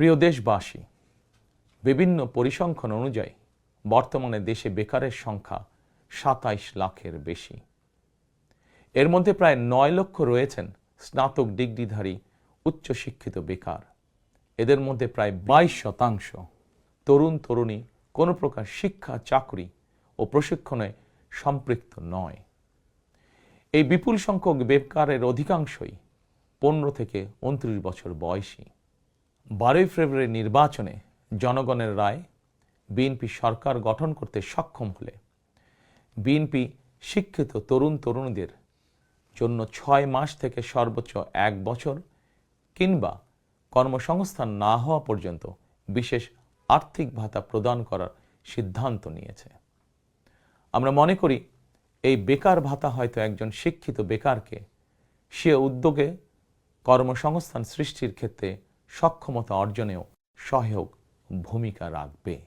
প্রিয় দেশবাসী, বিভিন্ন পরিসংখ্যান অনুযায়ী বর্তমানে দেশে বেকারের সংখ্যা ২৭ লাখের বেশি। এর মধ্যে প্রায় ৯ লক্ষ রয়েছেন স্নাতক ডিগ্রিধারী উচ্চশিক্ষিত বেকার। এদের মধ্যে প্রায় ২২% তরুণ তরুণী কোনো প্রকার শিক্ষা, চাকরি ও প্রশিক্ষণে সম্পৃক্ত নয়। এই বিপুল সংখ্যক বেকারের অধিকাংশই ১৫ থেকে ২৯ বছর বয়সী। ১২ ফেব্রুয়ারি নির্বাচনে জনগণের রায় বিএনপি সরকার গঠন করতে সক্ষম হলে বিএনপি শিক্ষিত তরুণ তরুণীদের জন্য ৬ মাস থেকে সর্বোচ্চ ১ বছর কিংবা কর্মসংস্থান না হওয়া পর্যন্ত বিশেষ আর্থিক ভাতা প্রদান করার সিদ্ধান্ত নিয়েছে। আমরা মনে করি এই বেকার ভাতা হয়তো একজন শিক্ষিত বেকারকে সে উদ্যোগে কর্মসংস্থান সৃষ্টির ক্ষেত্রে সক্ষমতা অর্জনেও সহায়ক ভূমিকা রাখবে।